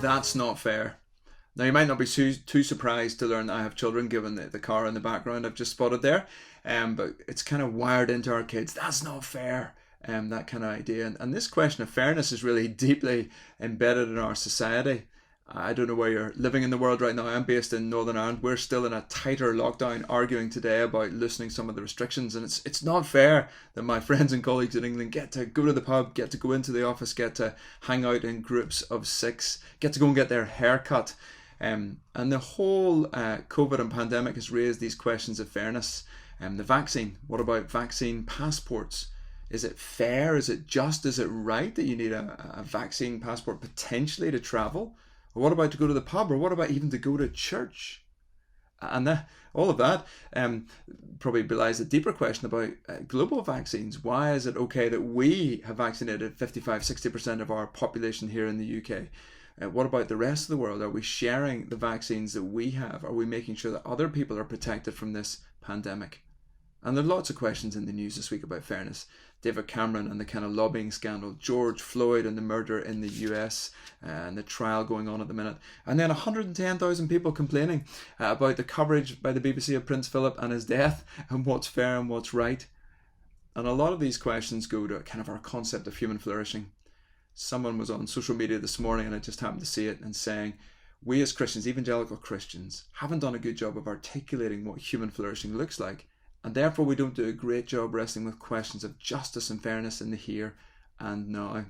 That's not fair. Now, you might not be too surprised to learn that I have children, given the car in the background I've just spotted there. But it's kind of wired into our kids. That's not fair. That kind of idea. And this question of fairness is really deeply embedded in our society. I don't know where you're living in the world right now. I'm based in Northern Ireland. We're still in a tighter lockdown, arguing today about loosening some of the restrictions. And it's not fair that my friends and colleagues in England get to go to the pub, get to go into the office, get to hang out in groups of 6, get to go and get their hair cut. And the whole COVID and pandemic has raised these questions of fairness. The vaccine, what about vaccine passports? Is it fair? Is it just? Is it right that you need a vaccine passport potentially to travel? Or what about to go to the pub? Or what about even to go to church? And all of that probably belies a deeper question about global vaccines. Why is it okay that we have vaccinated 55-60% of our population here in the UK? What about the rest of the world? Are we sharing the vaccines that we have? Are we making sure that other people are protected from this pandemic? And there are lots of questions in the news this week about fairness. David Cameron and the kind of lobbying scandal, George Floyd and the murder in the US, and the trial going on at the minute. And then 110,000 people complaining about the coverage by the BBC of Prince Philip and his death, and what's fair and what's right. And a lot of these questions go to kind of our concept of human flourishing. Someone was on social media this morning, and I just happened to see it, and saying, we as Christians, evangelical Christians, haven't done a good job of articulating what human flourishing looks like. And therefore we don't do a great job wrestling with questions of justice and fairness in the here and now.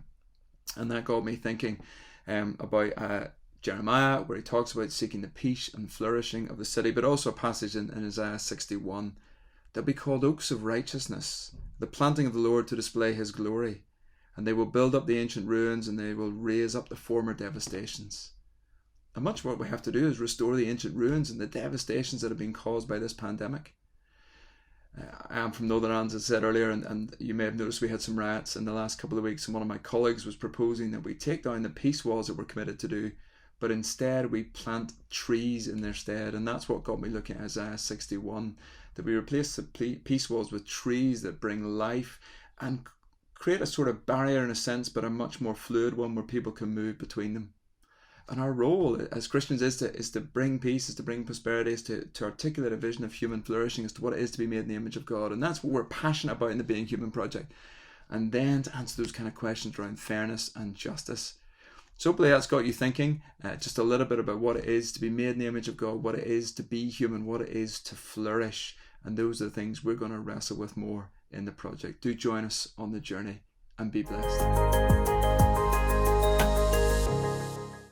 And that got me thinking about Jeremiah, where he talks about seeking the peace and flourishing of the city, but also a passage in Isaiah 61. They'll be called oaks of righteousness, the planting of the Lord to display his glory. And they will build up the ancient ruins, and they will raise up the former devastations. And much what we have to do is restore the ancient ruins and the devastations that have been caused by this pandemic. I am from Northern Ireland, as I said earlier, and you may have noticed we had some riots in the last couple of weeks, and one of my colleagues was proposing that we take down the peace walls that we're committed to do, but instead we plant trees in their stead. And that's what got me looking at Isaiah 61, that we replace the peace walls with trees that bring life and create a sort of barrier in a sense, but a much more fluid one where people can move between them. And our role as Christians is to bring peace, is to bring prosperity, is to articulate a vision of human flourishing as to what it is to be made in the image of God. And that's what we're passionate about in the Being Human Project. And then to answer those kind of questions around fairness and justice. So hopefully that's got you thinking just a little bit about what it is to be made in the image of God, what it is to be human, what it is to flourish. And those are the things we're going to wrestle with more in the project. Do join us on the journey and be blessed.